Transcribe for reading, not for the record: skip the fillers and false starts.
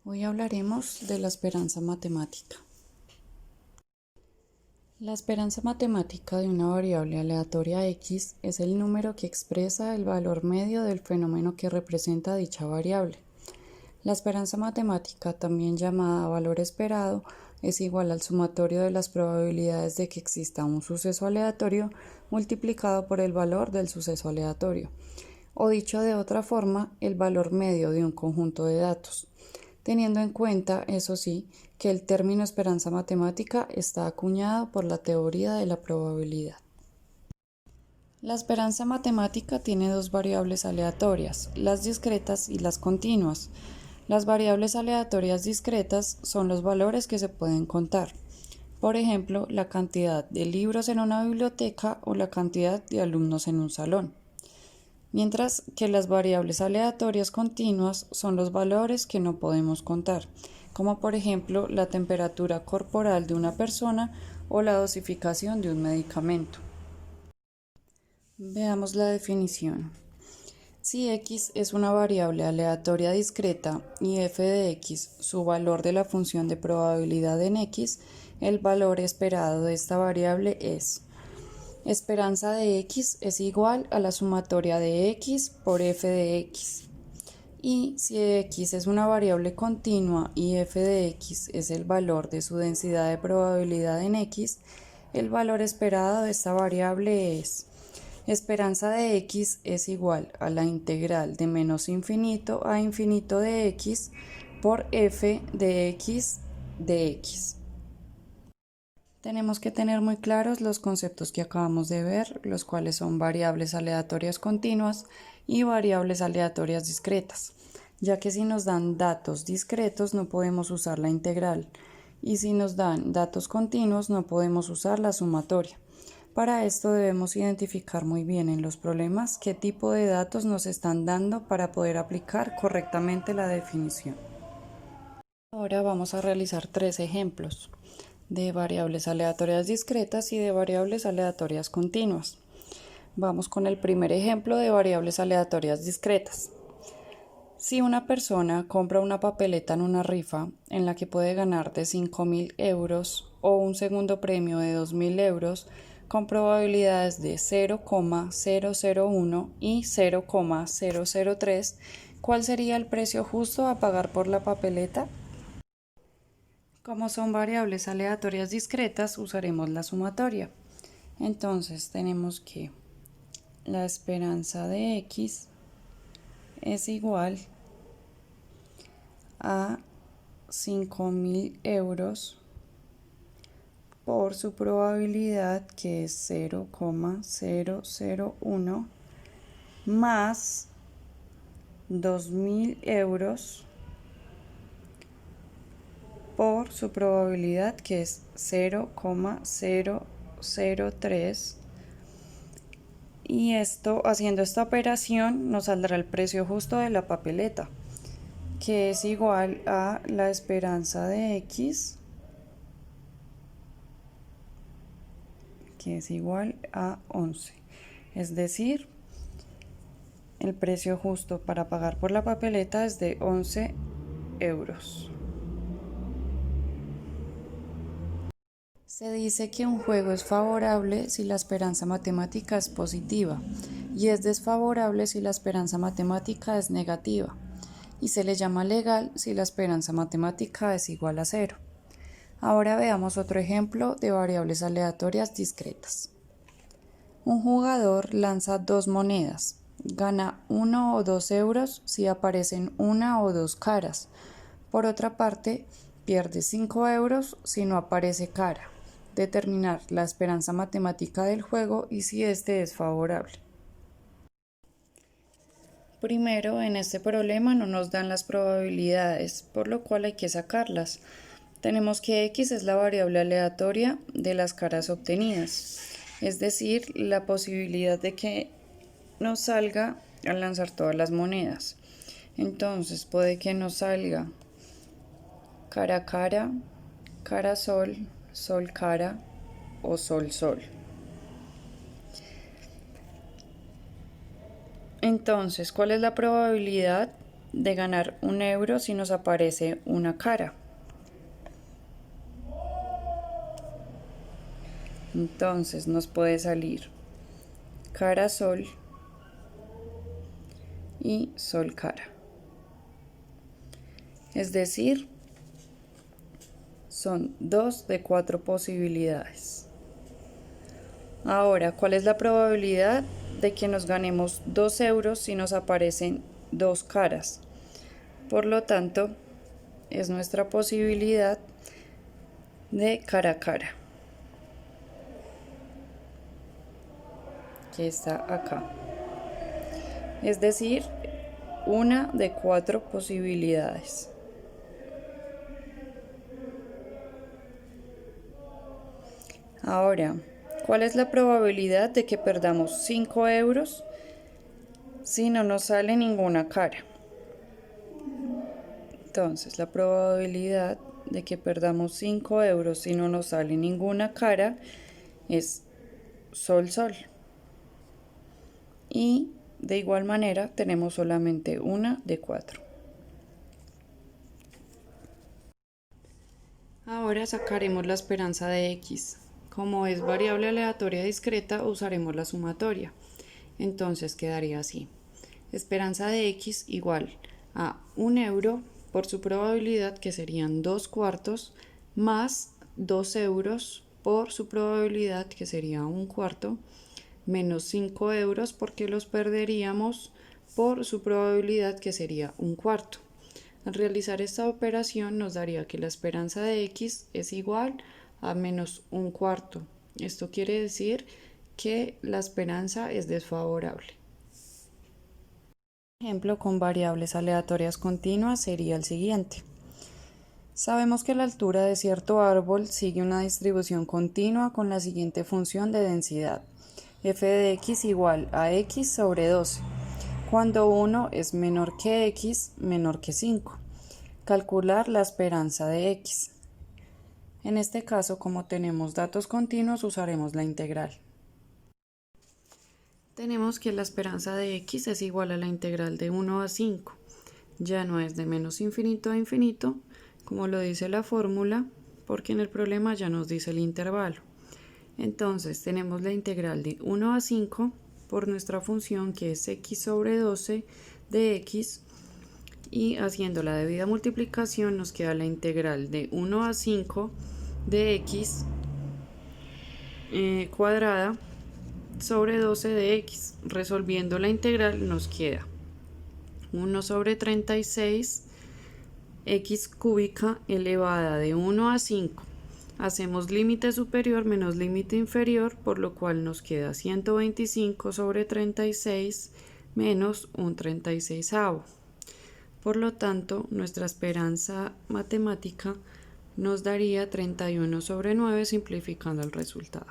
Hoy hablaremos de la esperanza matemática. La esperanza matemática de una variable aleatoria x es el número que expresa el valor medio del fenómeno que representa dicha variable. La esperanza matemática, también llamada valor esperado, es igual al sumatorio de las probabilidades de que exista un suceso aleatorio multiplicado por el valor del suceso aleatorio, o dicho de otra forma, el valor medio de un conjunto de datos, teniendo en cuenta, eso sí, que el término esperanza matemática está acuñado por la teoría de la probabilidad. La esperanza matemática tiene dos variables aleatorias, las discretas y las continuas. Las variables aleatorias discretas son los valores que se pueden contar. Por ejemplo, la cantidad de libros en una biblioteca o la cantidad de alumnos en un salón. Mientras que las variables aleatorias continuas son los valores que no podemos contar, como por ejemplo la temperatura corporal de una persona o la dosificación de un medicamento. Veamos la definición. Si x es una variable aleatoria discreta y f de x su valor de la función de probabilidad en x, el valor esperado de esta variable es: esperanza de x es igual a la sumatoria de x por f de x. Y si x es una variable continua y f de x es el valor de su densidad de probabilidad en x, el valor esperado de esta variable es: esperanza de x es igual a la integral de menos infinito a infinito de x por f de x de x. Tenemos que tener muy claros los conceptos que acabamos de ver, los cuales son variables aleatorias continuas y variables aleatorias discretas, ya que si nos dan datos discretos no podemos usar la integral y si nos dan datos continuos no podemos usar la sumatoria. Para esto debemos identificar muy bien en los problemas qué tipo de datos nos están dando para poder aplicar correctamente la definición. Ahora vamos a realizar tres ejemplos de variables aleatorias discretas y de variables aleatorias continuas. Vamos con el primer ejemplo de variables aleatorias discretas. Si una persona compra una papeleta en una rifa en la que puede ganar de 5.000 euros o un segundo premio de 2.000 euros con probabilidades de 0,001 y 0,003, ¿cuál sería el precio justo a pagar por la papeleta? Como son variables aleatorias discretas, usaremos la sumatoria. Entonces tenemos que la esperanza de x es igual a 5.000 euros por su probabilidad, que es 0,001, más 2.000 euros por su probabilidad, que es 0,003, y haciendo esta operación nos saldrá el precio justo de la papeleta, que es igual a la esperanza de x, que es igual a 11. Es decir, el precio justo para pagar por la papeleta es de 11 euros. Se dice que un juego es favorable si la esperanza matemática es positiva y es desfavorable si la esperanza matemática es negativa, y se le llama legal si la esperanza matemática es igual a 0. Ahora veamos otro ejemplo de variables aleatorias discretas. Un jugador lanza dos monedas, gana 1 o 2 euros si aparecen una o dos caras. Por otra parte, pierde 5 euros si no aparece cara. Determinar la esperanza matemática del juego y si este es favorable. Primero, en este problema no nos dan las probabilidades, por lo cual hay que sacarlas. Tenemos que x es la variable aleatoria de las caras obtenidas, es decir, la posibilidad de que nos salga al lanzar todas las monedas. Entonces puede que nos salga cara cara, cara sol, sol cara o sol sol. Entonces, ¿cuál es la probabilidad de ganar 1 euro si nos aparece una cara. Entonces nos puede salir cara sol y sol cara. Es decir, son 2 de 4 posibilidades. Ahora, ¿cuál es la probabilidad de que nos ganemos 2 euros si nos aparecen dos caras? Por lo tanto, es nuestra posibilidad de cara a cara, que está acá. Es decir, 1 de 4 posibilidades. Ahora, ¿cuál es la probabilidad de que perdamos 5 euros si no nos sale ninguna cara? Entonces, la probabilidad de que perdamos 5 euros si no nos sale ninguna cara es sol-sol. Y de igual manera tenemos solamente 1 de 4. Ahora sacaremos la esperanza de x. Como es variable aleatoria discreta, usaremos la sumatoria. Entonces quedaría así. Esperanza de x igual a 1 euro por su probabilidad, que serían 2 cuartos, más 2 euros por su probabilidad, que sería 1 cuarto, menos 5 euros porque los perderíamos por su probabilidad, que sería 1 cuarto. Al realizar esta operación nos daría que la esperanza de x es igual a menos 1 cuarto. Esto quiere decir que la esperanza es desfavorable. Ejemplo con variables aleatorias continuas sería el siguiente. Sabemos que la altura de cierto árbol sigue una distribución continua con la siguiente función de densidad: f de x igual a x sobre 12, cuando 1 es menor que x, menor que 5. Calcular la esperanza de x. En este caso, como tenemos datos continuos, usaremos la integral. Tenemos que la esperanza de x es igual a la integral de 1 a 5. Ya no es de menos infinito a infinito, como lo dice la fórmula, porque en el problema ya nos dice el intervalo. Entonces tenemos la integral de 1 a 5 por nuestra función, que es x sobre 12 de x, y haciendo la debida multiplicación nos queda la integral de 1 a 5 de x cuadrada sobre 12 de x. Resolviendo la integral nos queda 1 sobre 36 x cúbica elevada de 1 a 5. Hacemos límite superior menos límite inferior, por lo cual nos queda 125 sobre 36 menos un 36avo. Por lo tanto, nuestra esperanza matemática nos daría 31 sobre 9, simplificando el resultado.